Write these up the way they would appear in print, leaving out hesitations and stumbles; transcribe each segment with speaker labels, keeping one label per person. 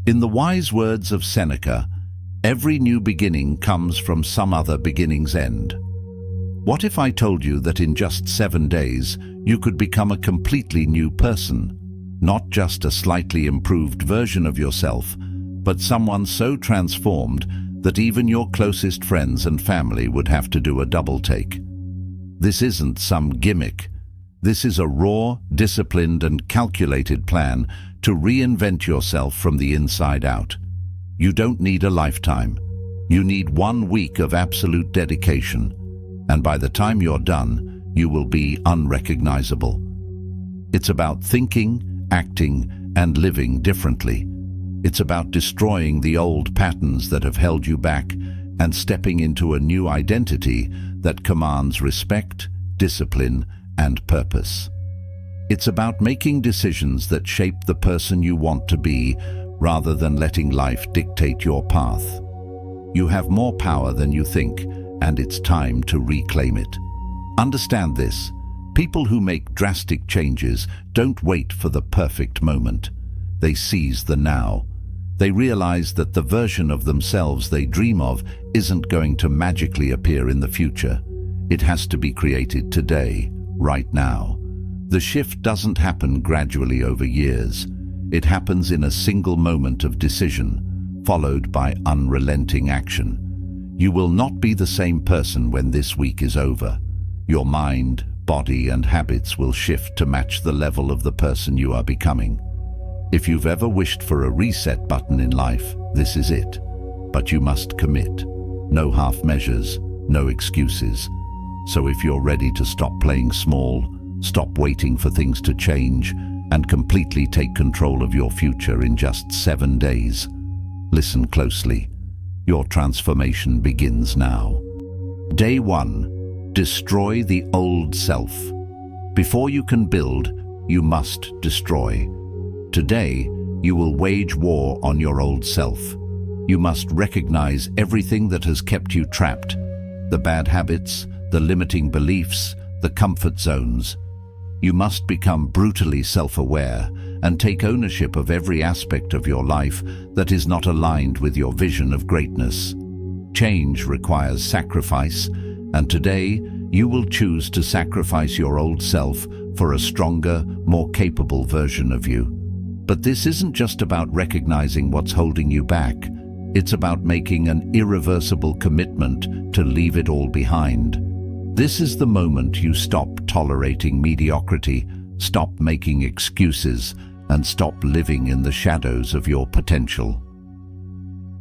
Speaker 1: In the wise words of Seneca, every new beginning comes from some other beginning's end. What if I told you that in just 7 days you could become a completely new person? Not just a slightly improved version of yourself, but someone so transformed that even your closest friends and family would have to do a double take. This isn't some gimmick. This is a raw, disciplined and calculated plan to reinvent yourself from the inside out. You don't need a lifetime. You need 1 week of absolute dedication. And by the time you're done, you will be unrecognizable. It's about thinking, acting, and living differently. It's about destroying the old patterns that have held you back and stepping into a new identity that commands respect, discipline, and purpose. It's about making decisions that shape the person you want to be, rather than letting life dictate your path. You have more power than you think, and it's time to reclaim it. Understand this: people who make drastic changes don't wait for the perfect moment. They seize the now. They realize that the version of themselves they dream of isn't going to magically appear in the future. It has to be created today, right now. The shift doesn't happen gradually over years. It happens in a single moment of decision, followed by unrelenting action. You will not be the same person when this week is over. Your mind, body, and habits will shift to match the level of the person you are becoming. If you've ever wished for a reset button in life, this is it. But you must commit. No half measures, no excuses. So if you're ready to stop playing small, stop waiting for things to change, and completely take control of your future in just 7 days, listen closely. Your transformation begins now. Day 1. Destroy the old self. Before you can build, you must destroy. Today, you will wage war on your old self. You must recognize everything that has kept you trapped: the bad habits, the limiting beliefs, the comfort zones. You must become brutally self-aware and take ownership of every aspect of your life that is not aligned with your vision of greatness. Change requires sacrifice, and today you will choose to sacrifice your old self for a stronger, more capable version of you. But this isn't just about recognizing what's holding you back. It's about making an irreversible commitment to leave it all behind. This is the moment you stop tolerating mediocrity, stop making excuses, and stop living in the shadows of your potential.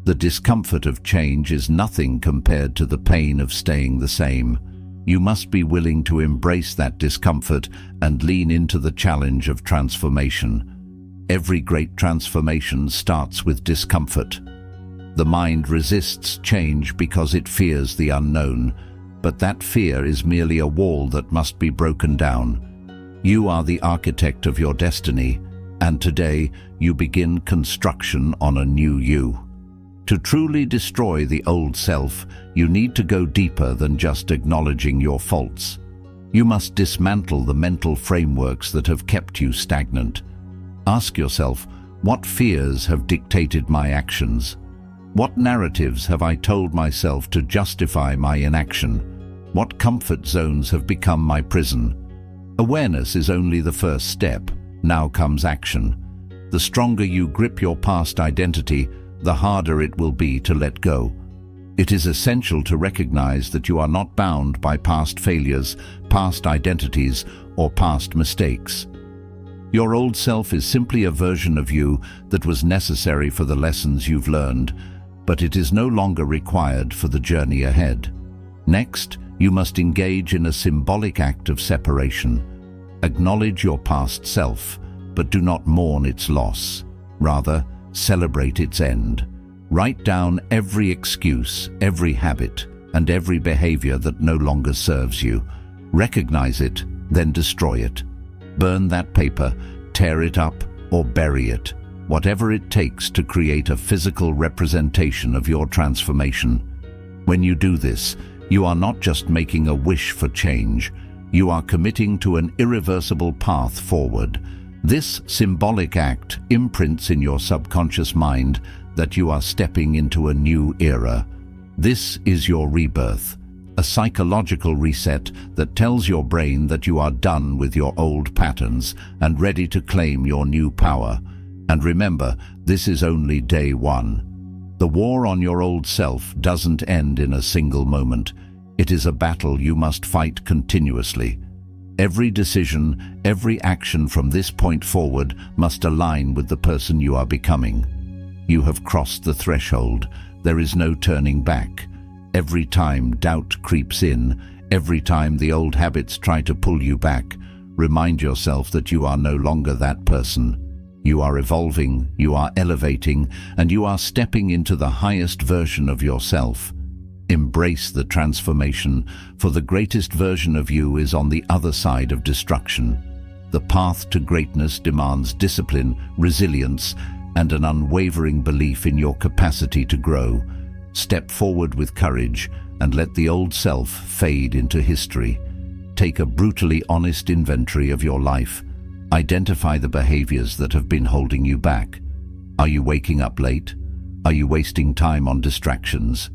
Speaker 1: The discomfort of change is nothing compared to the pain of staying the same. You must be willing to embrace that discomfort and lean into the challenge of transformation. Every great transformation starts with discomfort. The mind resists change because it fears the unknown, but that fear is merely a wall that must be broken down. You are the architect of your destiny, and today you begin construction on a new you. To truly destroy the old self, you need to go deeper than just acknowledging your faults. You must dismantle the mental frameworks that have kept you stagnant. Ask yourself, what fears have dictated my actions? What narratives have I told myself to justify my inaction? What comfort zones have become my prison? Awareness is only the first step. Now comes action. The stronger you grip your past identity, the harder it will be to let go. It is essential to recognize that you are not bound by past failures, past identities, or past mistakes. Your old self is simply a version of you that was necessary for the lessons you've learned, but it is no longer required for the journey ahead. Next, you must engage in a symbolic act of separation. Acknowledge your past self, but do not mourn its loss. Rather, celebrate its end. Write down every excuse, every habit, and every behavior that no longer serves you. Recognize it, then destroy it. Burn that paper, tear it up, or bury it. Whatever it takes to create a physical representation of your transformation. When you do this, you are not just making a wish for change. You are committing to an irreversible path forward, This symbolic act imprints in your subconscious mind that you are stepping into a new era. This is your rebirth, a psychological reset that tells your brain that you are done with your old patterns and ready to claim your new power. And remember, this is only day one. The war on your old self doesn't end in a single moment. It is a battle you must fight continuously. Every decision, every action from this point forward must align with the person you are becoming. You have crossed the threshold. There is no turning back. Every time doubt creeps in, every time the old habits try to pull you back, remind yourself that you are no longer that person. You are evolving, you are elevating, and you are stepping into the highest version of yourself. Embrace the transformation, for the greatest version of you is on the other side of destruction. The path to greatness demands discipline, resilience, and an unwavering belief in your capacity to grow. Step forward with courage and let the old self fade into history. Take a brutally honest inventory of your life. Identify the behaviors that have been holding you back. Are you waking up late? Are you wasting time on distractions?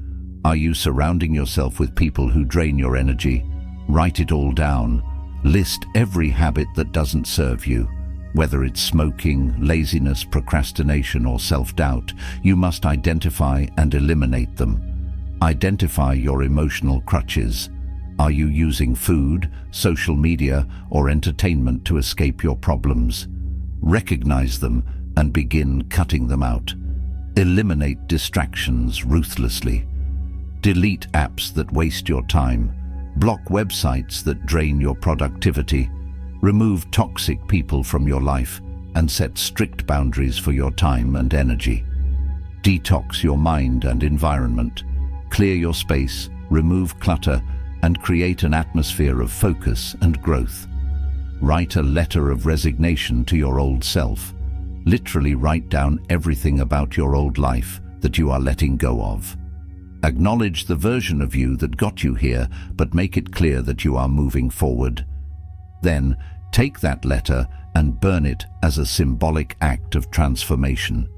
Speaker 1: Are you surrounding yourself with people who drain your energy? Write it all down. List every habit that doesn't serve you. Whether it's smoking, laziness, procrastination, or self-doubt, you must identify and eliminate them. Identify your emotional crutches. Are you using food, social media, or entertainment to escape your problems? Recognize them and begin cutting them out. Eliminate distractions ruthlessly. Delete apps that waste your time. Block websites that drain your productivity. Remove toxic people from your life and set strict boundaries for your time and energy. Detox your mind and environment. Clear your space, remove clutter, and create an atmosphere of focus and growth. Write a letter of resignation to your old self. Literally write down everything about your old life that you are letting go of. Acknowledge the version of you that got you here, but make it clear that you are moving forward. Then, take that letter and burn it as a symbolic act of transformation.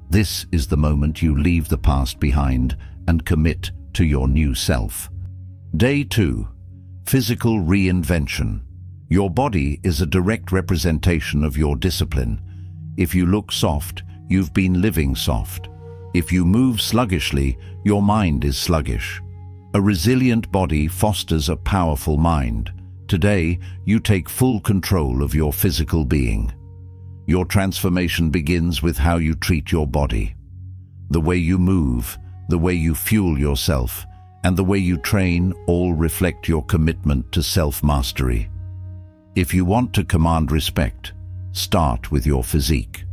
Speaker 1: This is the moment you leave the past behind and commit to your new self. Day 2. Physical reinvention. Your body is a direct representation of your discipline. If you look soft, you've been living soft. If you move sluggishly, your mind is sluggish. A resilient body fosters a powerful mind. Today, you take full control of your physical being. Your transformation begins with how you treat your body. The way you move, the way you fuel yourself, and the way you train all reflect your commitment to self-mastery. If you want to command respect, start with your physique.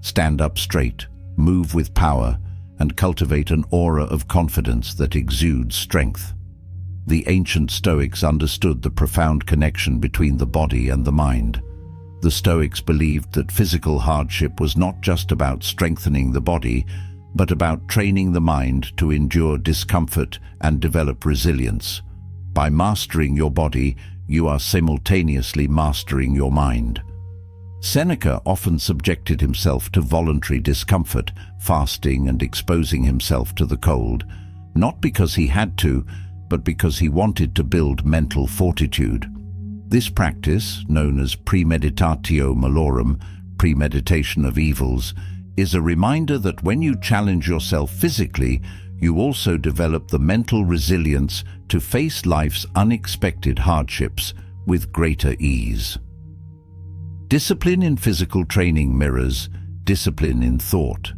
Speaker 1: Stand up straight, move with power, and cultivate an aura of confidence that exudes strength. The ancient Stoics understood the profound connection between the body and the mind. The Stoics believed that physical hardship was not just about strengthening the body, but about training the mind to endure discomfort and develop resilience. By mastering your body, you are simultaneously mastering your mind. Seneca often subjected himself to voluntary discomfort, fasting and exposing himself to the cold, not because he had to, but because he wanted to build mental fortitude. This practice, known as premeditatio malorum, premeditation of evils, is a reminder that when you challenge yourself physically, you also develop the mental resilience to face life's unexpected hardships with greater ease. Discipline in physical training mirrors discipline in thought.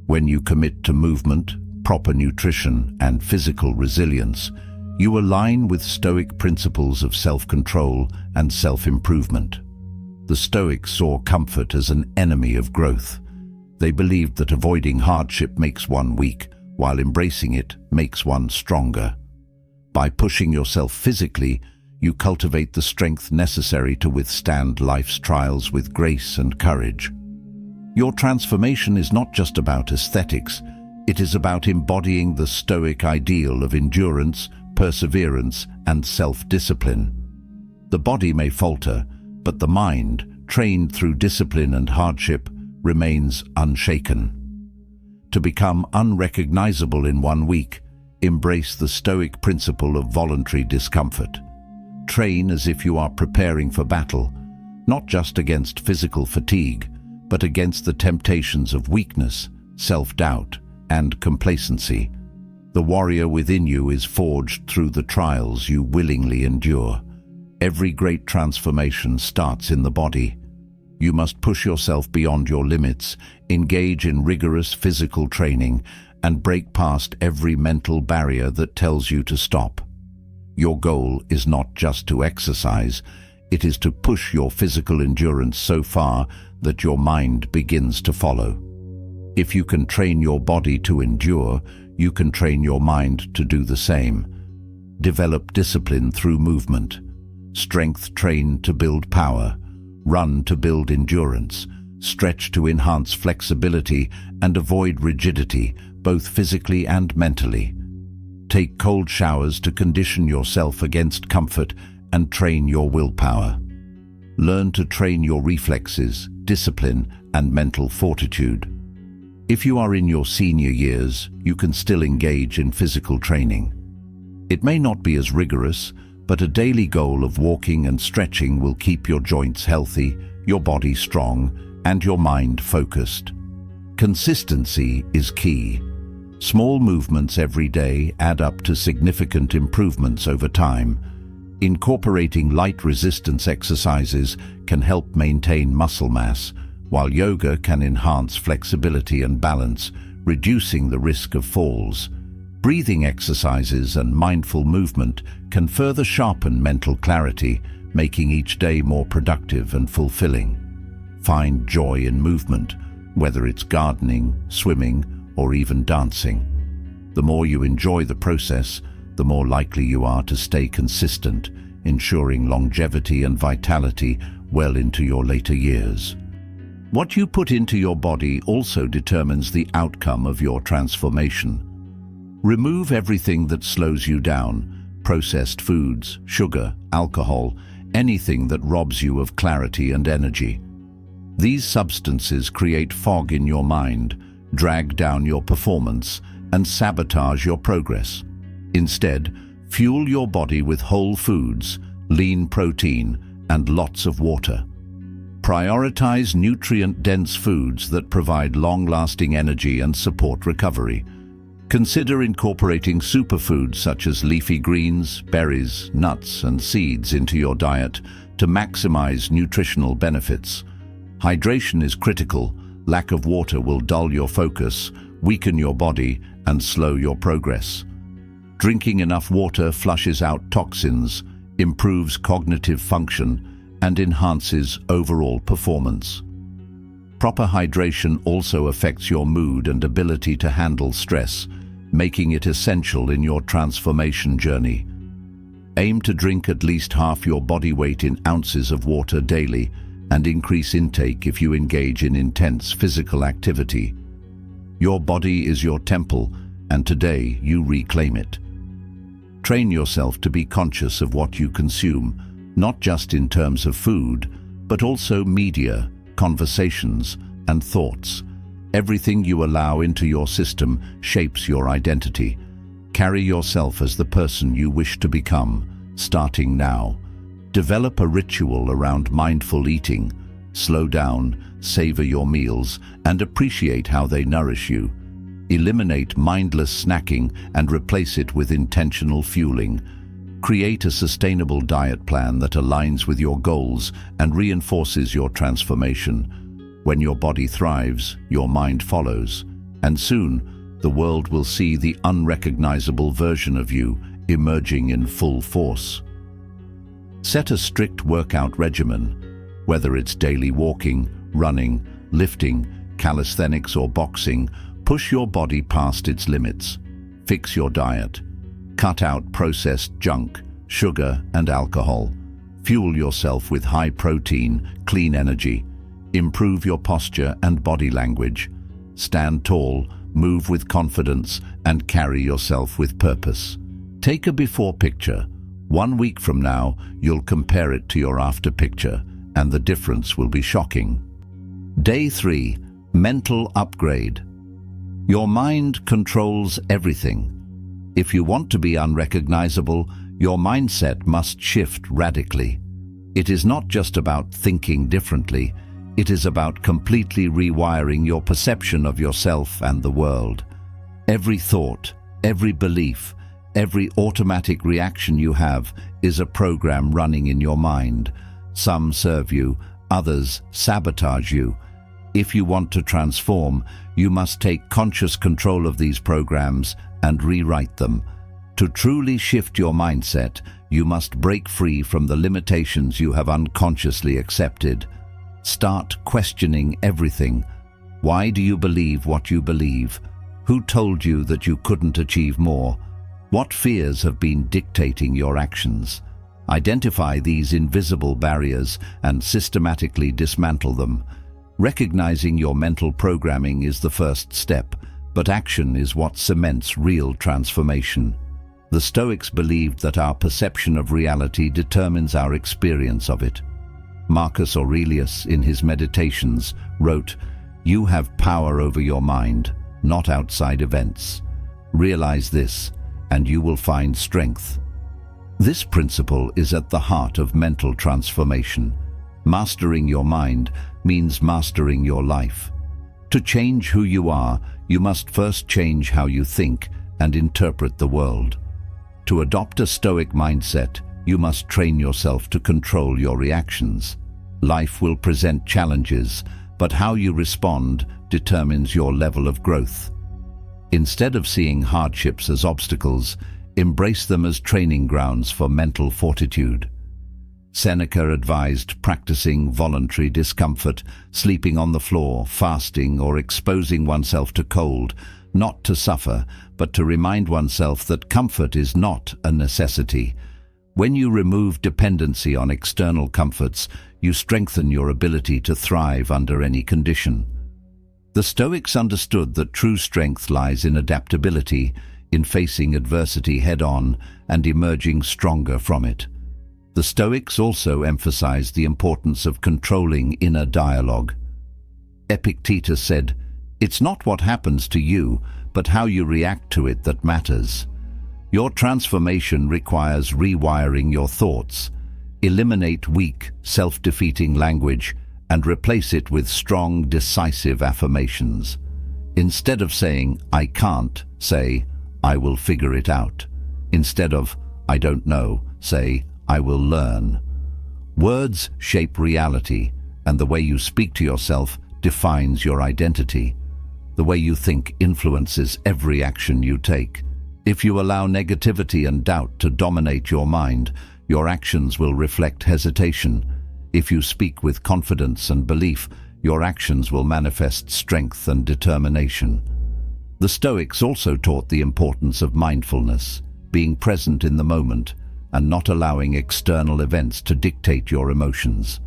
Speaker 1: When you commit to movement, proper nutrition, and physical resilience, you align with Stoic principles of self-control and self-improvement. The Stoics saw comfort as an enemy of growth. They believed that avoiding hardship makes one weak, while embracing it makes one stronger. By pushing yourself physically, you cultivate the strength necessary to withstand life's trials with grace and courage. Your transformation is not just about aesthetics, it is about embodying the Stoic ideal of endurance, perseverance, and self-discipline. The body may falter, but the mind, trained through discipline and hardship, remains unshaken. To become unrecognizable in 1 week, embrace the Stoic principle of voluntary discomfort. Train as if you are preparing for battle, not just against physical fatigue, but against the temptations of weakness, self-doubt, and complacency. The warrior within you is forged through the trials you willingly endure. Every great transformation starts in the body. You must push yourself beyond your limits, engage in rigorous physical training, and break past every mental barrier that tells you to stop. Your goal is not just to exercise, it is to push your physical endurance so far that your mind begins to follow. If you can train your body to endure, you can train your mind to do the same. Develop discipline through movement. Strength train to build power. Run to build endurance. Stretch to enhance flexibility and avoid rigidity, both physically and mentally. Take cold showers to condition yourself against comfort and train your willpower. Learn to train your reflexes, discipline, and mental fortitude. If you are in your senior years, you can still engage in physical training. It may not be as rigorous, but a daily goal of walking and stretching will keep your joints healthy, your body strong, and your mind focused. Consistency is key. Small movements every day add up to significant improvements over time. Incorporating light resistance exercises can help maintain muscle mass, while yoga can enhance flexibility and balance, reducing the risk of falls. Breathing exercises and mindful movement can further sharpen mental clarity, making each day more productive and fulfilling. Find joy in movement, whether it's gardening, swimming, or even dancing. The more you enjoy the process, the more likely you are to stay consistent, ensuring longevity and vitality well into your later years. What you put into your body also determines the outcome of your transformation. Remove everything that slows you down: processed foods, sugar, alcohol, anything that robs you of clarity and energy. These substances create fog in your mind, drag down your performance, and sabotage your progress. Instead, fuel your body with whole foods, lean protein, and lots of water. Prioritize nutrient-dense foods that provide long-lasting energy and support recovery. Consider incorporating superfoods such as leafy greens, berries, nuts, and seeds into your diet to maximize nutritional benefits. Hydration is critical. Lack of water will dull your focus, weaken your body, and slow your progress. Drinking enough water flushes out toxins, improves cognitive function, and enhances overall performance. Proper hydration also affects your mood and ability to handle stress, making it essential in your transformation journey. Aim to drink at least half your body weight in ounces of water daily, and increase intake if you engage in intense physical activity. Your body is your temple, and today you reclaim it. Train yourself to be conscious of what you consume, not just in terms of food, but also media, conversations, and thoughts. Everything you allow into your system shapes your identity. Carry yourself as the person you wish to become, starting now. Develop a ritual around mindful eating. Slow down, savor your meals, and appreciate how they nourish you. Eliminate mindless snacking and replace it with intentional fueling. Create a sustainable diet plan that aligns with your goals and reinforces your transformation. When your body thrives, your mind follows, and soon the world will see the unrecognizable version of you emerging in full force. Set a strict workout regimen, whether it's daily walking, running, lifting, calisthenics, or boxing. Push your body past its limits. Fix your diet. Cut out processed junk, sugar, and alcohol. Fuel yourself with high protein, clean energy. Improve your posture and body language. Stand tall, move with confidence, and carry yourself with purpose. Take a before picture. 1 week from now, you'll compare it to your after picture, and the difference will be shocking. Day 3. Mental upgrade. Your mind controls everything. If you want to be unrecognizable, your mindset must shift radically. It is not just about thinking differently, it is about completely rewiring your perception of yourself and the world. Every thought, every belief, every automatic reaction you have is a program running in your mind. Some serve you, others sabotage you. If you want to transform, you must take conscious control of these programs and rewrite them. To truly shift your mindset, you must break free from the limitations you have unconsciously accepted. Start questioning everything. Why do you believe what you believe? Who told you that you couldn't achieve more? What fears have been dictating your actions? Identify these invisible barriers and systematically dismantle them. Recognizing your mental programming is the first step, but action is what cements real transformation. The Stoics believed that our perception of reality determines our experience of it. Marcus Aurelius, in his Meditations, wrote, "You have power over your mind, not outside events. Realize this, and you will find strength." This principle is at the heart of mental transformation. Mastering your mind means mastering your life. To change who you are, you must first change how you think and interpret the world. To adopt a Stoic mindset, you must train yourself to control your reactions. Life will present challenges, but how you respond determines your level of growth. Instead of seeing hardships as obstacles, embrace them as training grounds for mental fortitude. Seneca advised practicing voluntary discomfort, sleeping on the floor, fasting, or exposing oneself to cold, not to suffer, but to remind oneself that comfort is not a necessity. When you remove dependency on external comforts, you strengthen your ability to thrive under any condition. The Stoics understood that true strength lies in adaptability, in facing adversity head-on and emerging stronger from it. The Stoics also emphasized the importance of controlling inner dialogue. Epictetus said, "It's not what happens to you, but how you react to it that matters." Your transformation requires rewiring your thoughts. Eliminate weak, self-defeating language and replace it with strong, decisive affirmations. Instead of saying, "I can't," say, "I will figure it out." Instead of, "I don't know," say, "I will learn." Words shape reality, and the way you speak to yourself defines your identity. The way you think influences every action you take. If you allow negativity and doubt to dominate your mind, your actions will reflect hesitation. If you speak with confidence and belief, your actions will manifest strength and determination. The Stoics also taught the importance of mindfulness, being present in the moment, and not allowing external events to dictate your emotions.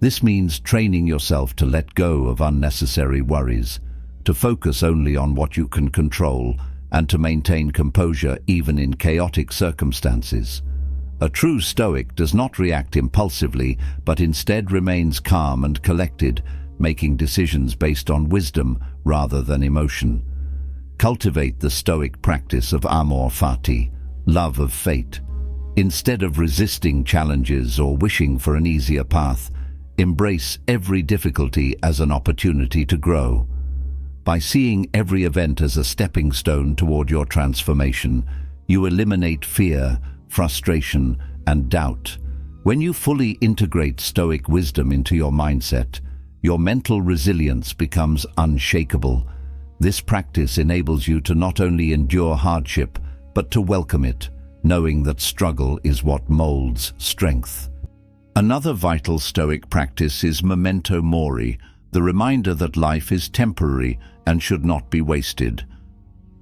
Speaker 1: This means training yourself to let go of unnecessary worries, to focus only on what you can control, and to maintain composure even in chaotic circumstances. A true Stoic does not react impulsively, but instead remains calm and collected, making decisions based on wisdom rather than emotion. Cultivate the Stoic practice of amor fati, love of fate. Instead of resisting challenges or wishing for an easier path, embrace every difficulty as an opportunity to grow. By seeing every event as a stepping stone toward your transformation, you eliminate fear, frustration, and doubt. When you fully integrate Stoic wisdom into your mindset, your mental resilience becomes unshakable. This practice enables you to not only endure hardship, but to welcome it, knowing that struggle is what molds strength. Another vital Stoic practice is memento mori, the reminder that life is temporary and should not be wasted.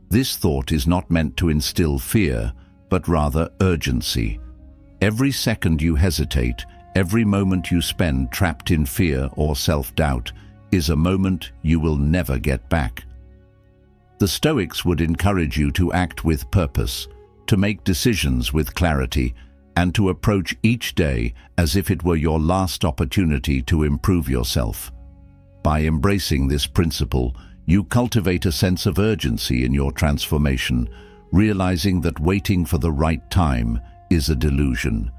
Speaker 1: This thought is not meant to instill fear, but rather urgency. Every second you hesitate, every moment you spend trapped in fear or self-doubt, is a moment you will never get back. The Stoics would encourage you to act with purpose, to make decisions with clarity, and to approach each day as if it were your last opportunity to improve yourself. By embracing this principle, you cultivate a sense of urgency in your transformation, realizing that waiting for the right time is a delusion.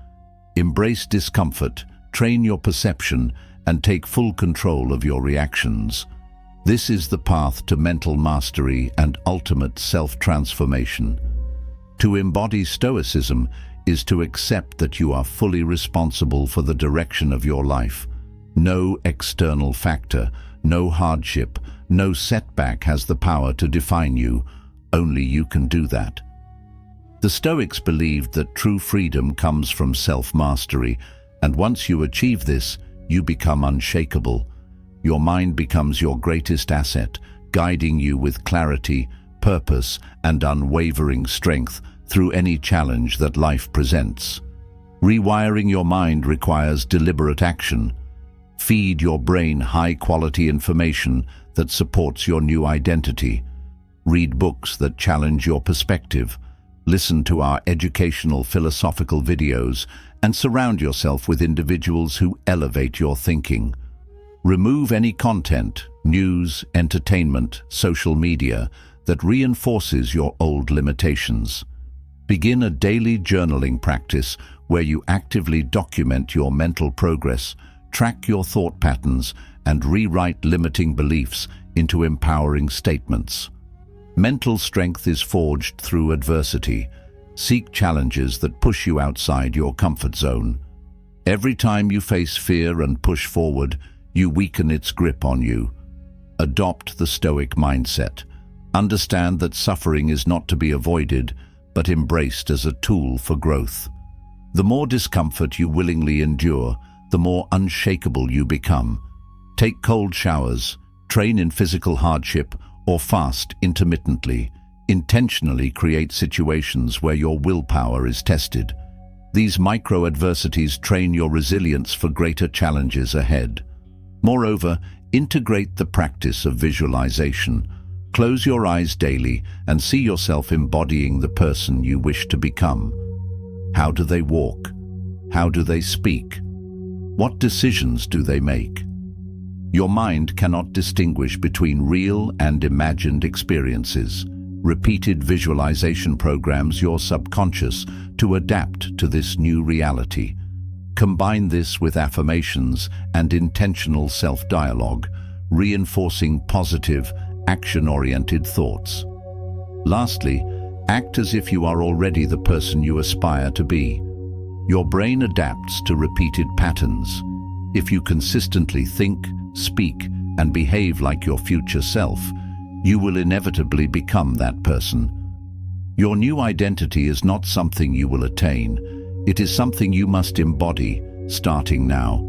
Speaker 1: Embrace discomfort, train your perception, and take full control of your reactions. This is the path to mental mastery and ultimate self-transformation. To embody Stoicism is to accept that you are fully responsible for the direction of your life. No external factor, no hardship, no setback has the power to define you. Only you can do that. The Stoics believed that true freedom comes from self-mastery, and once you achieve this, you become unshakable. Your mind becomes your greatest asset, guiding you with clarity, purpose, and unwavering strength through any challenge that life presents. Rewiring your mind requires deliberate action. Feed your brain high-quality information that supports your new identity. Read books that challenge your perspective. Listen to our educational philosophical videos and surround yourself with individuals who elevate your thinking. Remove any content, news, entertainment, social media that reinforces your old limitations. Begin a daily journaling practice where you actively document your mental progress, track your thought patterns, and rewrite limiting beliefs into empowering statements. Mental strength is forged through adversity. Seek challenges that push you outside your comfort zone. Every time you face fear and push forward, you weaken its grip on you. Adopt the Stoic mindset. Understand that suffering is not to be avoided, but embraced as a tool for growth. The more discomfort you willingly endure, the more unshakable you become. Take cold showers, train in physical hardship, or fast intermittently. Intentionally create situations where your willpower is tested. These micro-adversities train your resilience for greater challenges ahead. Moreover, integrate the practice of visualization. Close your eyes daily and see yourself embodying the person you wish to become. How do they walk? How do they speak? What decisions do they make? Your mind cannot distinguish between real and imagined experiences. Repeated visualization programs your subconscious to adapt to this new reality. Combine this with affirmations and intentional self-dialogue, reinforcing positive, action-oriented thoughts. Lastly, act as if you are already the person you aspire to be. Your brain adapts to repeated patterns. If you consistently think, speak, and behave like your future self, you will inevitably become that person. Your new identity is not something you will attain. It is something you must embody, starting now.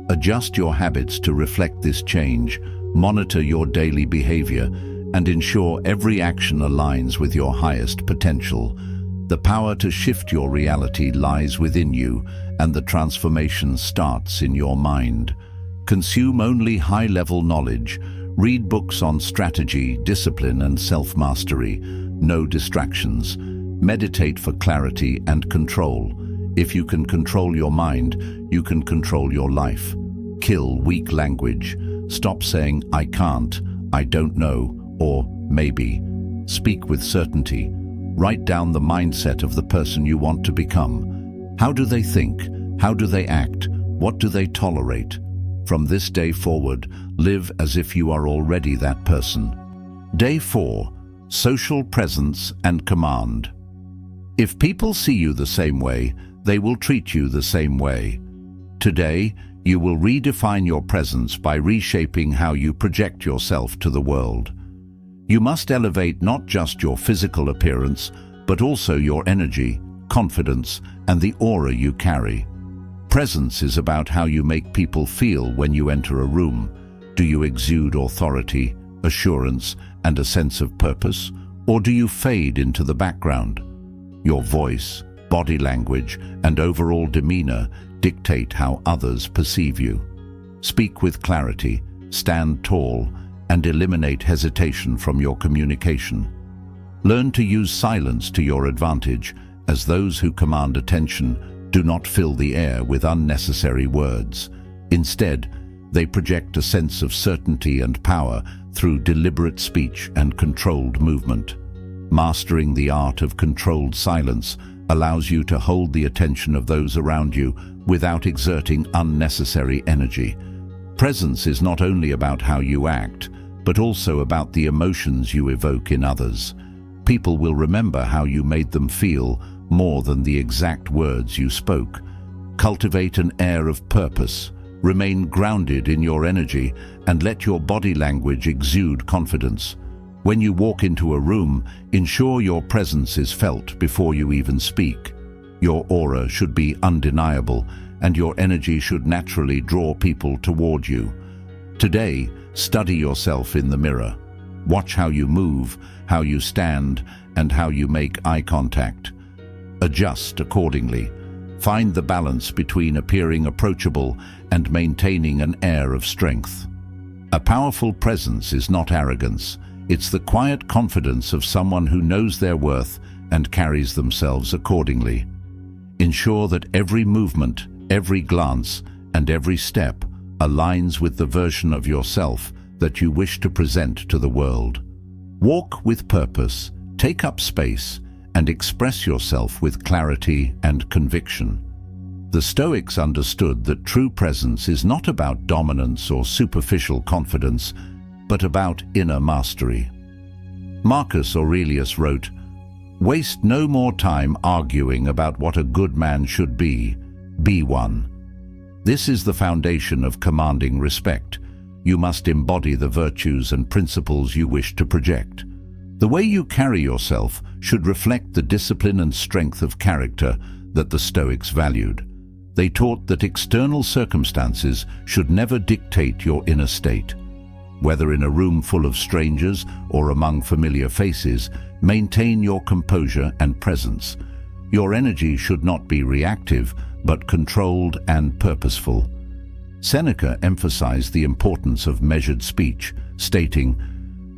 Speaker 1: Adjust your habits to reflect this change, monitor your daily behavior, and ensure every action aligns with your highest potential. The power to shift your reality lies within you, and the transformation starts in your mind. Consume only high-level knowledge. Read books on strategy, discipline, and self-mastery. No distractions. Meditate for clarity and control. If you can control your mind, you can control your life. Kill weak language. Stop saying, "I can't," "I don't know," or "maybe." Speak with certainty. Write down the mindset of the person you want to become. How do they think? How do they act? What do they tolerate? From this day forward, live as if you are already that person. Day 4. Social presence and command. If people see you the same way, they will treat you the same way. Today, you will redefine your presence by reshaping how you project yourself to the world. You must elevate not just your physical appearance, but also your energy, confidence, and the aura you carry. Presence is about how you make people feel when you enter a room. Do you exude authority, assurance, and a sense of purpose, or do you fade into the background? Your voice, body language, and overall demeanor dictate how others perceive you. Speak with clarity, stand tall, and eliminate hesitation from your communication. Learn to use silence to your advantage as those who command attention do not fill the air with unnecessary words. Instead, they project a sense of certainty and power through deliberate speech and controlled movement. Mastering the art of controlled silence allows you to hold the attention of those around you without exerting unnecessary energy. Presence is not only about how you act, but also about the emotions you evoke in others. People will remember how you made them feel more than the exact words you spoke. Cultivate an air of purpose. Remain grounded in your energy and let your body language exude confidence. When you walk into a room, ensure your presence is felt before you even speak. Your aura should be undeniable, and your energy should naturally draw people toward you. Today, study yourself in the mirror. Watch how you move, how you stand, and how you make eye contact. Adjust accordingly. Find the balance between appearing approachable and maintaining an air of strength. A powerful presence is not arrogance. It's the quiet confidence of someone who knows their worth and carries themselves accordingly. Ensure that every movement, every glance, and every step aligns with the version of yourself that you wish to present to the world. Walk with purpose, take up space, and express yourself with clarity and conviction. The Stoics understood that true presence is not about dominance or superficial confidence, but about inner mastery. Marcus Aurelius wrote, "Waste no more time arguing about what a good man should be one." This is the foundation of commanding respect. You must embody the virtues and principles you wish to project. The way you carry yourself should reflect the discipline and strength of character that the Stoics valued. They taught that external circumstances should never dictate your inner state. Whether in a room full of strangers or among familiar faces, maintain your composure and presence. Your energy should not be reactive, but controlled and purposeful. Seneca emphasized the importance of measured speech, stating,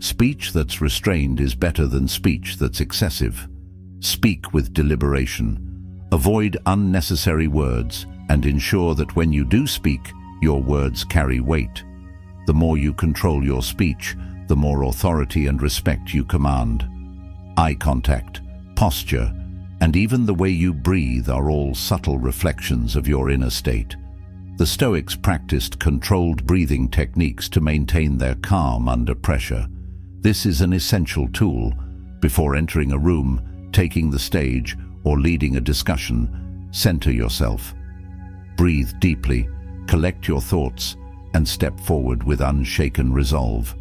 Speaker 1: "Speech that's restrained is better than speech that's excessive." Speak with deliberation. Avoid unnecessary words and ensure that when you do speak, your words carry weight. The more you control your speech, the more authority and respect you command. Eye contact, posture, and even the way you breathe are all subtle reflections of your inner state. The Stoics practiced controlled breathing techniques to maintain their calm under pressure. This is an essential tool. Before entering a room, taking the stage, or leading a discussion, center yourself. Breathe deeply, collect your thoughts, and step forward with unshaken resolve.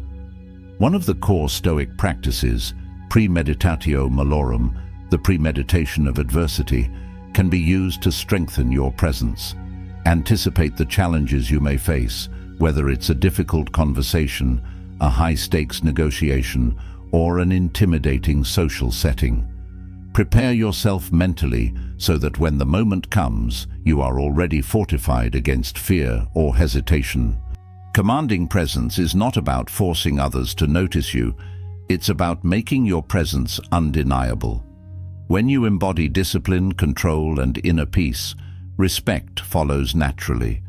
Speaker 1: One of the core Stoic practices, premeditatio malorum, the premeditation of adversity, can be used to strengthen your presence. Anticipate the challenges you may face, whether it's a difficult conversation, a high-stakes negotiation, or an intimidating social setting. Prepare yourself mentally so that when the moment comes, you are already fortified against fear or hesitation. Commanding presence is not about forcing others to notice you, it's about making your presence undeniable. When you embody discipline, control, and inner peace, respect follows naturally.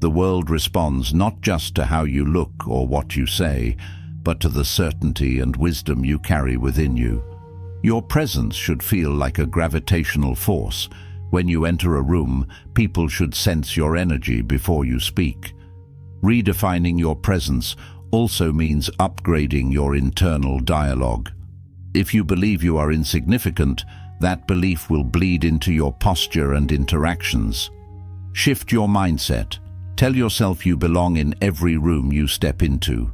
Speaker 1: The world responds not just to how you look or what you say, but to the certainty and wisdom you carry within you. Your presence should feel like a gravitational force. When you enter a room, people should sense your energy before you speak. Redefining your presence also means upgrading your internal dialogue. If you believe you are insignificant, that belief will bleed into your posture and interactions. Shift your mindset. Tell yourself you belong in every room you step into.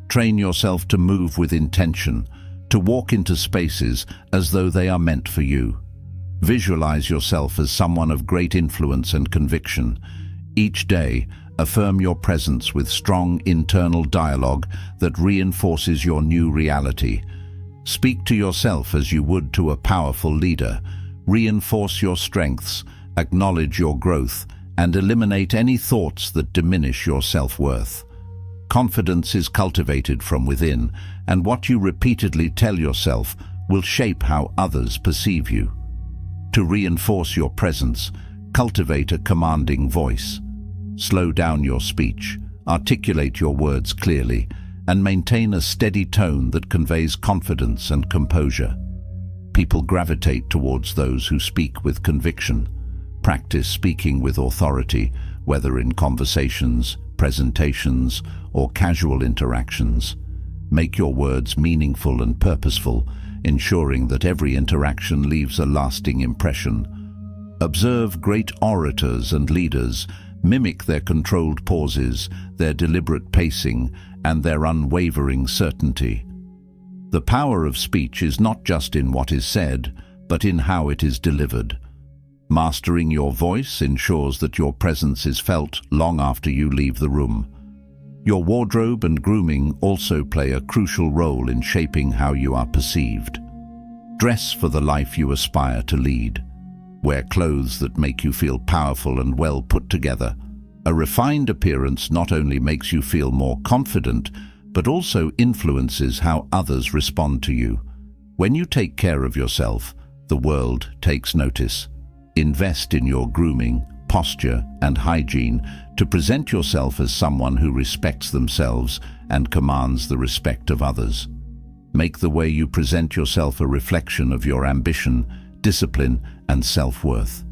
Speaker 1: Train yourself to move with intention, to walk into spaces as though they are meant for you. Visualize yourself as someone of great influence and conviction. Each day, affirm your presence with strong internal dialogue that reinforces your new reality. Speak to yourself as you would to a powerful leader. Reinforce your strengths, acknowledge your growth, and eliminate any thoughts that diminish your self-worth. Confidence is cultivated from within, and what you repeatedly tell yourself will shape how others perceive you. To reinforce your presence, cultivate a commanding voice. Slow down your speech, articulate your words clearly, and maintain a steady tone that conveys confidence and composure. People gravitate towards those who speak with conviction. Practice speaking with authority, whether in conversations, presentations, or casual interactions. Make your words meaningful and purposeful, ensuring that every interaction leaves a lasting impression. Observe great orators and leaders. Mimic their controlled pauses, their deliberate pacing, and their unwavering certainty. The power of speech is not just in what is said, but in how it is delivered. Mastering your voice ensures that your presence is felt long after you leave the room. Your wardrobe and grooming also play a crucial role in shaping how you are perceived. Dress for the life you aspire to lead. Wear clothes that make you feel powerful and well put together. A refined appearance not only makes you feel more confident, but also influences how others respond to you. When you take care of yourself, the world takes notice. Invest in your grooming, posture, and hygiene to present yourself as someone who respects themselves and commands the respect of others. Make the way you present yourself a reflection of your ambition, discipline, and self-worth.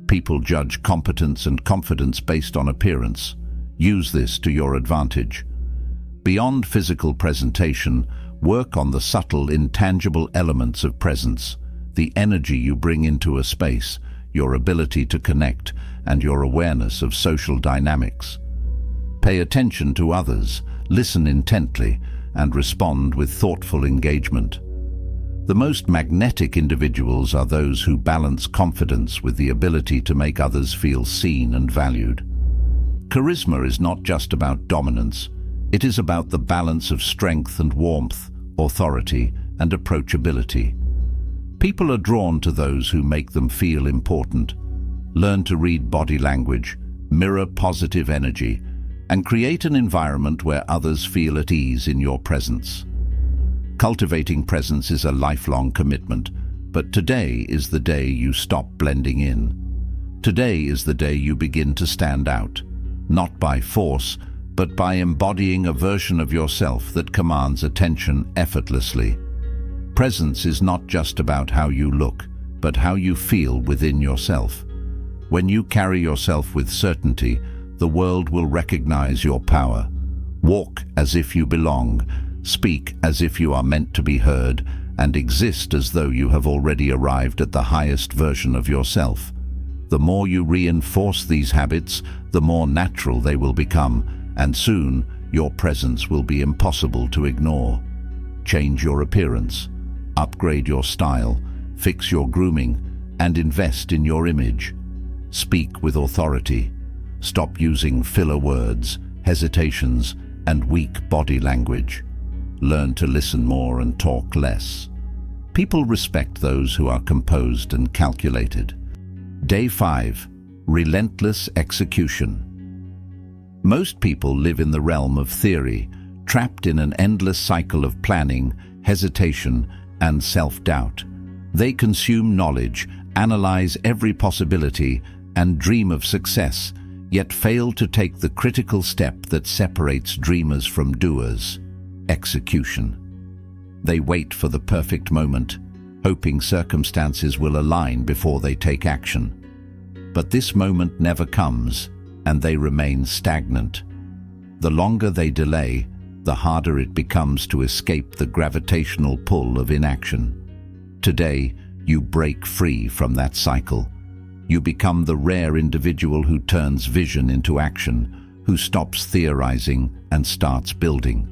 Speaker 1: People judge competence and confidence based on appearance. Use this to your advantage. Beyond physical presentation, work on the subtle, intangible elements of presence, the energy you bring into a space, your ability to connect, and your awareness of social dynamics. Pay attention to others, listen intently, and respond with thoughtful engagement. The most magnetic individuals are those who balance confidence with the ability to make others feel seen and valued. Charisma is not just about dominance, it is about the balance of strength and warmth, authority and approachability. People are drawn to those who make them feel important. Learn to read body language, mirror positive energy, and create an environment where others feel at ease in your presence. Cultivating presence is a lifelong commitment, but today is the day you stop blending in. Today is the day you begin to stand out, not by force, but by embodying a version of yourself that commands attention effortlessly. Presence is not just about how you look, but how you feel within yourself. When you carry yourself with certainty, the world will recognize your power. Walk as if you belong, speak as if you are meant to be heard, and exist as though you have already arrived at the highest version of yourself. The more you reinforce these habits, the more natural they will become, and soon your presence will be impossible to ignore. Change your appearance, upgrade your style, fix your grooming, and invest in your image. Speak with authority. Stop using filler words, hesitations, and weak body language. Learn to listen more and talk less. People respect those who are composed and calculated. Day 5. Relentless execution. Most people live in the realm of theory, trapped in an endless cycle of planning, hesitation, and self-doubt. They consume knowledge, analyze every possibility, and dream of success, yet fail to take the critical step that separates dreamers from doers: execution. They wait for the perfect moment, hoping circumstances will align before they take action. But this moment never comes, and they remain stagnant. The longer they delay, the harder it becomes to escape the gravitational pull of inaction. Today, you break free from that cycle. You become the rare individual who turns vision into action, who stops theorizing and starts building.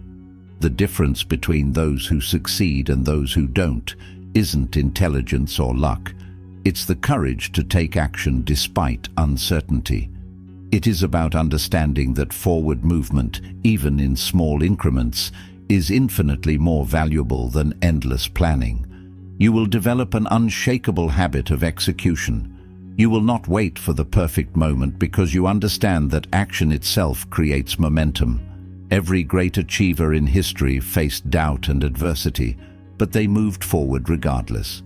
Speaker 1: The difference between those who succeed and those who don't isn't intelligence or luck. It's the courage to take action despite uncertainty. It is about understanding that forward movement, even in small increments, is infinitely more valuable than endless planning. You will develop an unshakable habit of execution. You will not wait for the perfect moment because you understand that action itself creates momentum. Every great achiever in history faced doubt and adversity, but they moved forward regardless.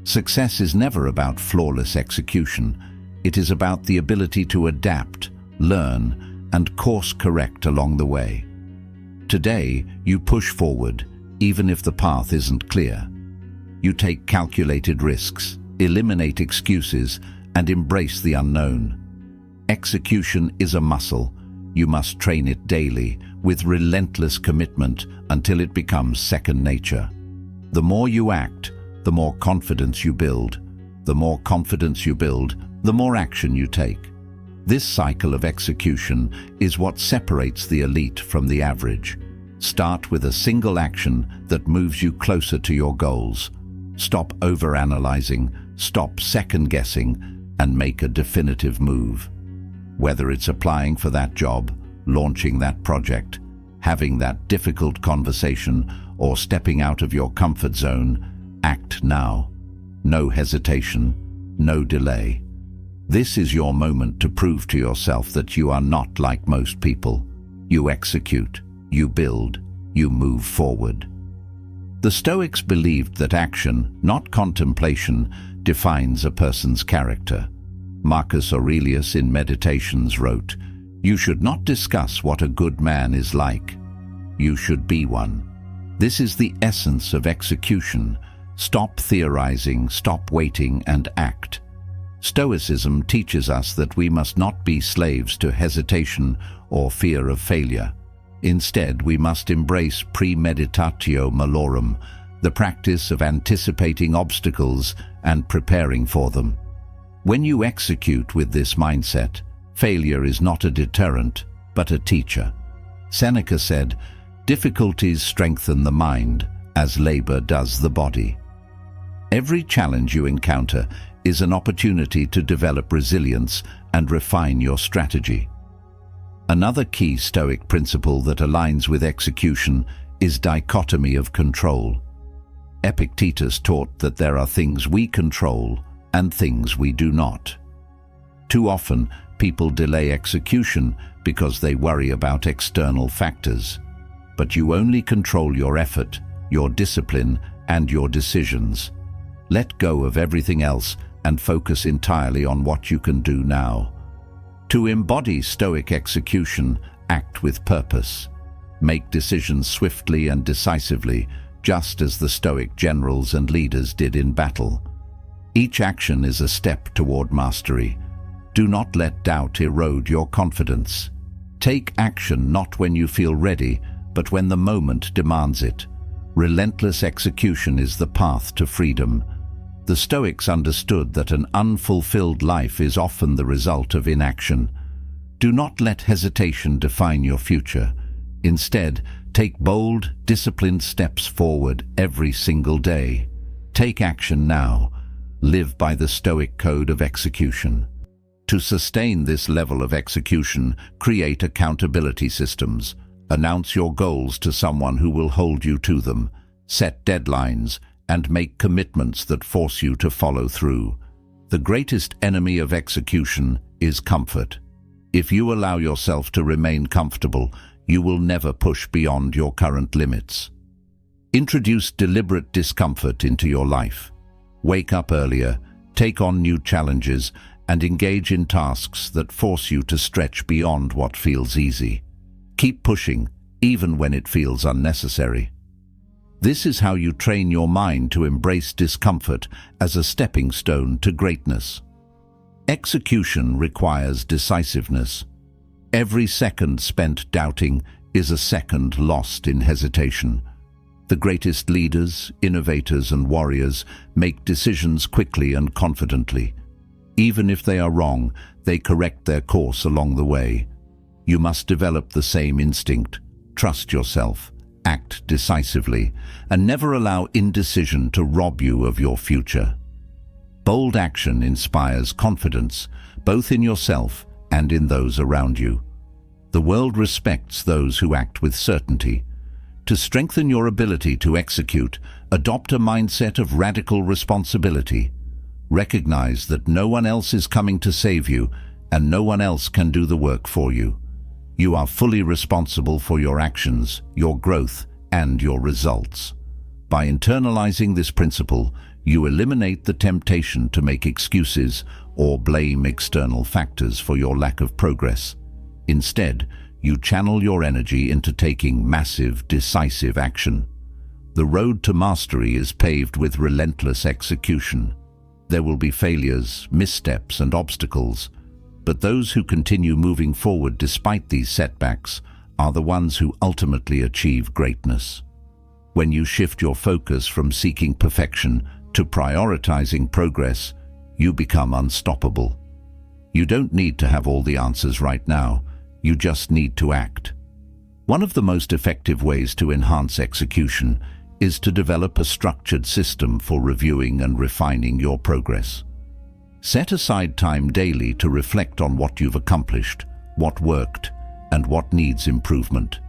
Speaker 1: Success is never about flawless execution. It is about the ability to adapt, learn, and course correct along the way. Today, you push forward, even if the path isn't clear. You take calculated risks, eliminate excuses, and embrace the unknown. Execution is a muscle. You must train it daily, with relentless commitment until it becomes second nature. The more you act, the more confidence you build. The more confidence you build, the more action you take. This cycle of execution is what separates the elite from the average. Start with a single action that moves you closer to your goals. Stop overanalyzing, stop second-guessing, and make a definitive move. Whether it's applying for that job, launching that project, having that difficult conversation, or stepping out of your comfort zone, act now. No hesitation, no delay. This is your moment to prove to yourself that you are not like most people. You execute, you build, you move forward. The Stoics believed that action, not contemplation, defines a person's character. Marcus Aurelius in Meditations wrote, "You should not discuss what a good man is like. You should be one." This is the essence of execution. Stop theorizing, stop waiting, and act. Stoicism teaches us that we must not be slaves to hesitation or fear of failure. Instead, we must embrace premeditatio malorum, the practice of anticipating obstacles and preparing for them. When you execute with this mindset, failure is not a deterrent, but a teacher. Seneca said, "Difficulties strengthen the mind, as labor does the body." Every challenge you encounter is an opportunity to develop resilience and refine your strategy. Another key Stoic principle that aligns with execution is dichotomy of control. Epictetus taught that there are things we control and things we do not. Too often, people delay execution because they worry about external factors. But you only control your effort, your discipline, and your decisions. Let go of everything else and focus entirely on what you can do now. To embody Stoic execution, act with purpose. Make decisions swiftly and decisively, just as the Stoic generals and leaders did in battle. Each action is a step toward mastery. Do not let doubt erode your confidence. Take action not when you feel ready, but when the moment demands it. Relentless execution is the path to freedom. The Stoics understood that an unfulfilled life is often the result of inaction. Do not let hesitation define your future. Instead, take bold, disciplined steps forward every single day. Take action now. Live by the Stoic code of execution. To sustain this level of execution, create accountability systems. Announce your goals to someone who will hold you to them. Set deadlines and make commitments that force you to follow through. The greatest enemy of execution is comfort. If you allow yourself to remain comfortable, you will never push beyond your current limits. Introduce deliberate discomfort into your life. Wake up earlier, take on new challenges, and engage in tasks that force you to stretch beyond what feels easy. Keep pushing, even when it feels unnecessary. This is how you train your mind to embrace discomfort as a stepping stone to greatness. Execution requires decisiveness. Every second spent doubting is a second lost in hesitation. The greatest leaders, innovators, and warriors make decisions quickly and confidently. Even if they are wrong, they correct their course along the way. You must develop the same instinct. Trust yourself, act decisively, and never allow indecision to rob you of your future. Bold action inspires confidence, both in yourself and in those around you. The world respects those who act with certainty. To strengthen your ability to execute, adopt a mindset of radical responsibility. Recognize that no one else is coming to save you, and no one else can do the work for you. You are fully responsible for your actions, your growth, and your results. By internalizing this principle, you eliminate the temptation to make excuses or blame external factors for your lack of progress. Instead, you channel your energy into taking massive, decisive action. The road to mastery is paved with relentless execution. There will be failures, missteps, and obstacles, but those who continue moving forward despite these setbacks are the ones who ultimately achieve greatness. When you shift your focus from seeking perfection to prioritizing progress, you become unstoppable. You don't need to have all the answers right now, you just need to act. One of the most effective ways to enhance execution is to develop a structured system for reviewing and refining your progress. Set aside time daily to reflect on what you've accomplished, what worked, and what needs improvement.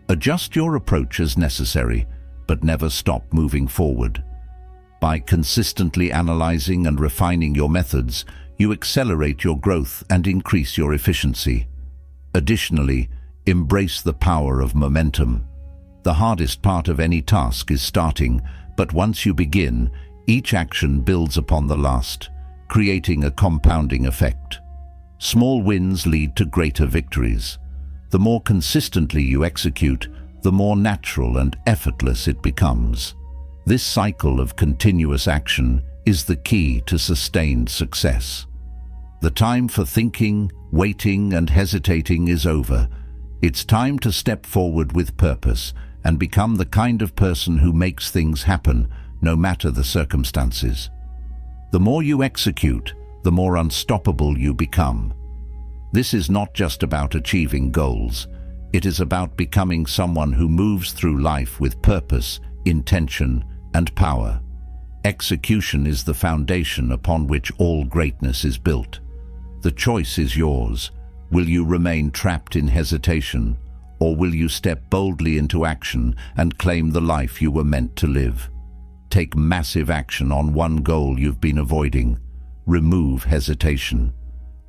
Speaker 1: Adjust your approach as necessary, but never stop moving forward. By consistently analyzing and refining your methods, you accelerate your growth and increase your efficiency. Additionally, embrace the power of momentum. The hardest part of any task is starting, but once you begin, each action builds upon the last, creating a compounding effect. Small wins lead to greater victories. The more consistently you execute, the more natural and effortless it becomes. This cycle of continuous action is the key to sustained success. The time for thinking, waiting, and hesitating is over. It's time to step forward with purpose and become the kind of person who makes things happen, no matter the circumstances. The more you execute, the more unstoppable you become. This is not just about achieving goals. It is about becoming someone who moves through life with purpose, intention, and power. Execution is the foundation upon which all greatness is built. The choice is yours. Will you remain trapped in hesitation, or will you step boldly into action and claim the life you were meant to live? Take massive action on one goal you've been avoiding. Remove hesitation.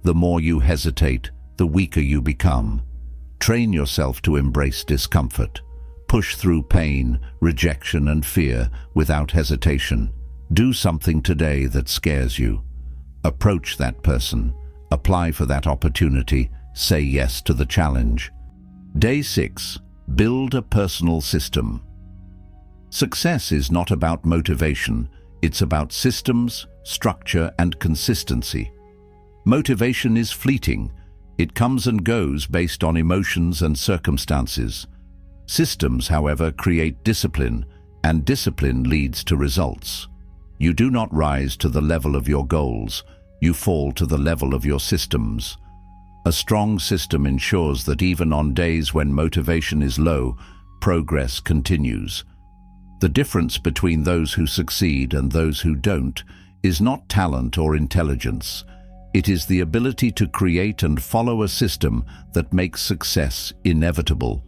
Speaker 1: The more you hesitate, the weaker you become. Train yourself to embrace discomfort. Push through pain, rejection, and fear without hesitation. Do something today that scares you. Approach that person. Apply for that opportunity. Say yes to the challenge. Day 6. Build a personal system. Success is not about motivation. It's about systems, structure, and consistency. Motivation is fleeting. It comes and goes based on emotions and circumstances. Systems, however, create discipline, and discipline leads to results. You do not rise to the level of your goals. You fall to the level of your systems. A strong system ensures that even on days when motivation is low, progress continues. The difference between those who succeed and those who don't is not talent or intelligence. It is the ability to create and follow a system that makes success inevitable.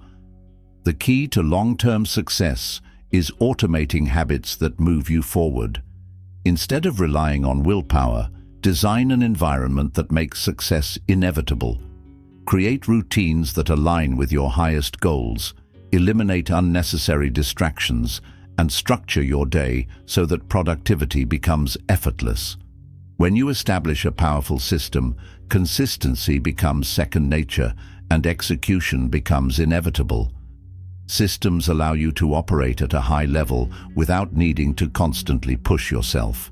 Speaker 1: The key to long-term success is automating habits that move you forward. Instead of relying on willpower, design an environment that makes success inevitable. Create routines that align with your highest goals, eliminate unnecessary distractions, and structure your day so that productivity becomes effortless. When you establish a powerful system, consistency becomes second nature and execution becomes inevitable. Systems allow you to operate at a high level without needing to constantly push yourself.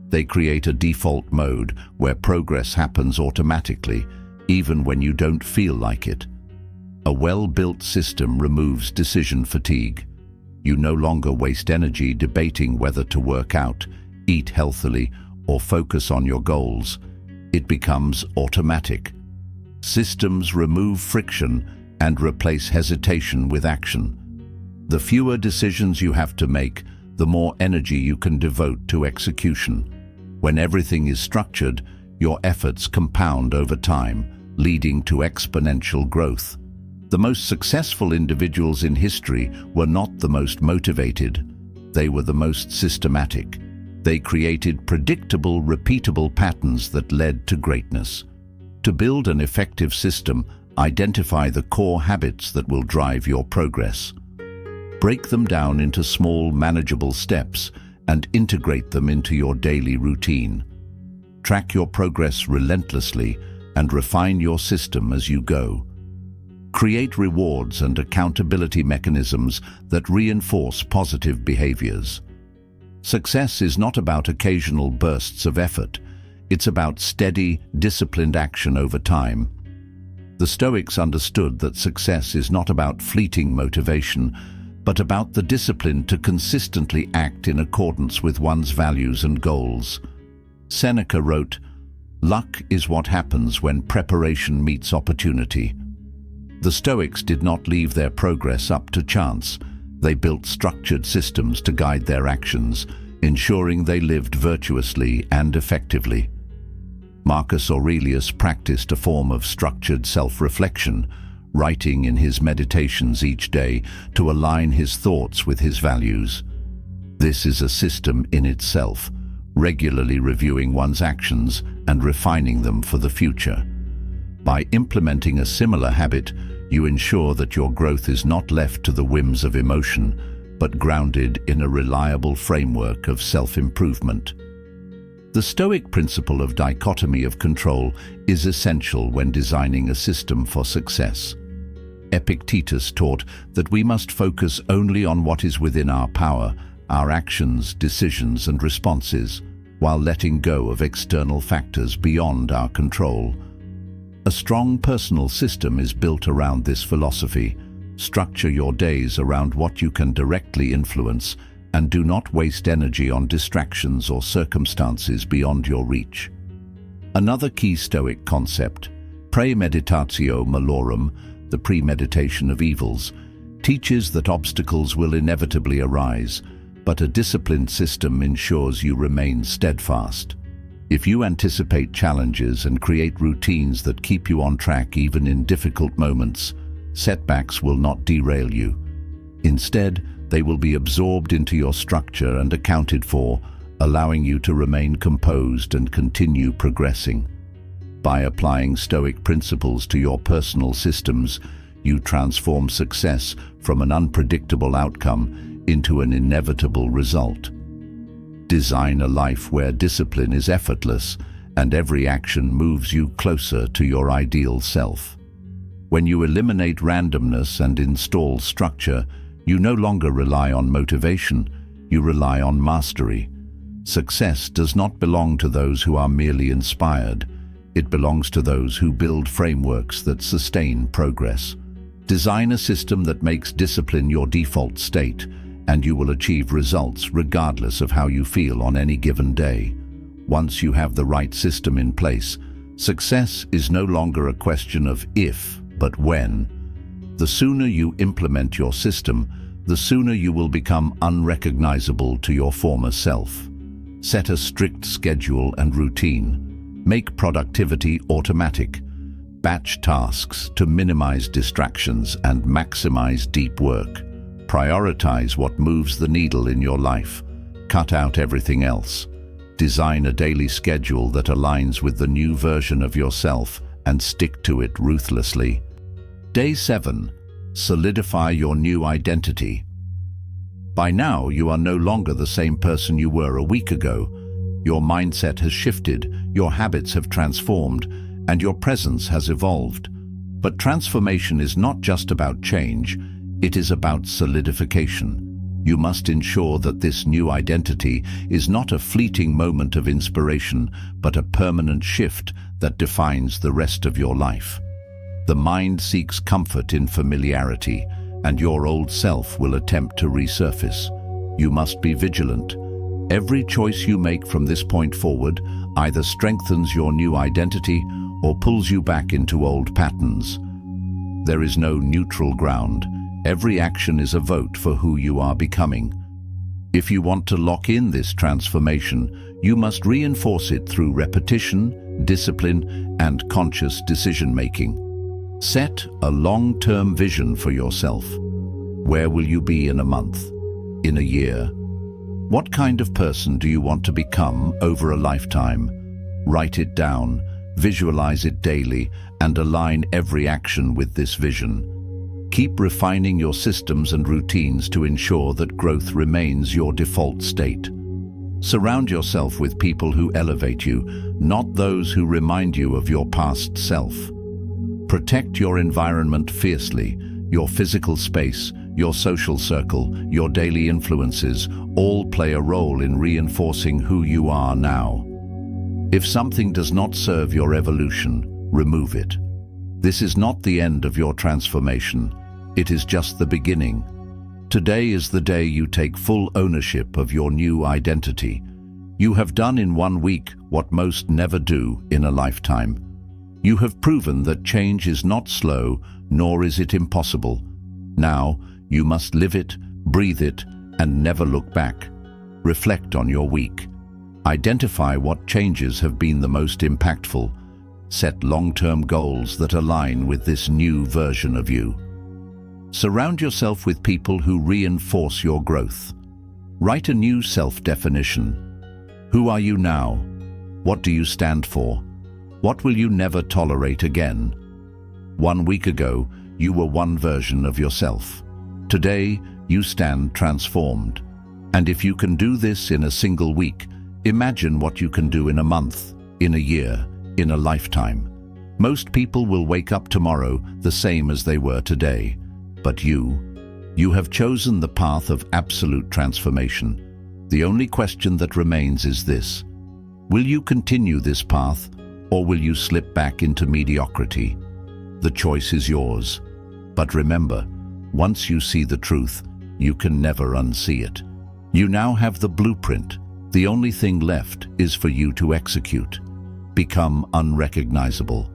Speaker 1: They create a default mode where progress happens automatically, even when you don't feel like it. A well-built system removes decision fatigue. You no longer waste energy debating whether to work out, eat healthily, or focus on your goals. It becomes automatic. Systems remove friction and replace hesitation with action. The fewer decisions you have to make, the more energy you can devote to execution. When everything is structured, your efforts compound over time, leading to exponential growth. The most successful individuals in history were not the most motivated. They were the most systematic. They created predictable, repeatable patterns that led to greatness. To build an effective system, identify the core habits that will drive your progress. Break them down into small, manageable steps and integrate them into your daily routine. Track your progress relentlessly and refine your system as you go. Create rewards and accountability mechanisms that reinforce positive behaviors. Success is not about occasional bursts of effort. It's about steady, disciplined action over time. The Stoics understood that success is not about fleeting motivation, but about the discipline to consistently act in accordance with one's values and goals. Seneca wrote, "Luck is what happens when preparation meets opportunity." The Stoics did not leave their progress up to chance. They built structured systems to guide their actions, ensuring they lived virtuously and effectively. Marcus Aurelius practiced a form of structured self-reflection, writing in his meditations each day to align his thoughts with his values. This is a system in itself, regularly reviewing one's actions and refining them for the future. By implementing a similar habit, you ensure that your growth is not left to the whims of emotion, but grounded in a reliable framework of self-improvement. The Stoic principle of dichotomy of control is essential when designing a system for success. Epictetus taught that we must focus only on what is within our power, our actions, decisions, and responses, while letting go of external factors beyond our control. A strong personal system is built around this philosophy. Structure your days around what you can directly influence, and do not waste energy on distractions or circumstances beyond your reach. Another key Stoic concept, premeditatio malorum, the premeditation of evils, teaches that obstacles will inevitably arise, but a disciplined system ensures you remain steadfast. If you anticipate challenges and create routines that keep you on track even in difficult moments, setbacks will not derail you. Instead, they will be absorbed into your structure and accounted for, allowing you to remain composed and continue progressing. By applying Stoic principles to your personal systems, you transform success from an unpredictable outcome into an inevitable result. Design a life where discipline is effortless and every action moves you closer to your ideal self. When you eliminate randomness and install structure, you no longer rely on motivation, you rely on mastery. Success does not belong to those who are merely inspired. It belongs to those who build frameworks that sustain progress. Design a system that makes discipline your default state, and you will achieve results regardless of how you feel on any given day. Once you have the right system in place, success is no longer a question of if, but when. The sooner you implement your system, the sooner you will become unrecognizable to your former self. Set a strict schedule and routine. Make productivity automatic. Batch tasks to minimize distractions and maximize deep work. Prioritize what moves the needle in your life. Cut out everything else. Design a daily schedule that aligns with the new version of yourself and stick to it ruthlessly. Day 7. Solidify your new identity. By now, you are no longer the same person you were a week ago. Your mindset has shifted, your habits have transformed, and your presence has evolved. But transformation is not just about change. It is about solidification. You must ensure that this new identity is not a fleeting moment of inspiration, but a permanent shift that defines the rest of your life. The mind seeks comfort in familiarity, and your old self will attempt to resurface. You must be vigilant. Every choice you make from this point forward either strengthens your new identity or pulls you back into old patterns. There is no neutral ground. Every action is a vote for who you are becoming. If you want to lock in this transformation, you must reinforce it through repetition, discipline, and conscious decision-making. Set a long-term vision for yourself. Where will you be in a month? In a year? What kind of person do you want to become over a lifetime? Write it down, visualize it daily, and align every action with this vision. Keep refining your systems and routines to ensure that growth remains your default state. Surround yourself with people who elevate you, not those who remind you of your past self. Protect your environment fiercely. Your physical space, your social circle, your daily influences all play a role in reinforcing who you are now. If something does not serve your evolution, remove it. This is not the end of your transformation. It is just the beginning. Today is the day you take full ownership of your new identity. You have done in 1 week what most never do in a lifetime. You have proven that change is not slow, nor is it impossible. Now, you must live it, breathe it, and never look back. Reflect on your week. Identify what changes have been the most impactful. Set long-term goals that align with this new version of you. Surround yourself with people who reinforce your growth. Write a new self-definition. Who are you now? What do you stand for? What will you never tolerate again? 1 week ago, you were one version of yourself. Today, you stand transformed. And if you can do this in a single week, imagine what you can do in a month, in a year, in a lifetime. Most people will wake up tomorrow the same as they were today. But you have chosen the path of absolute transformation. The only question that remains is this: will you continue this path, or will you slip back into mediocrity? The choice is yours. But remember, once you see the truth, you can never unsee it. You now have the blueprint. The only thing left is for you to execute. Become unrecognizable.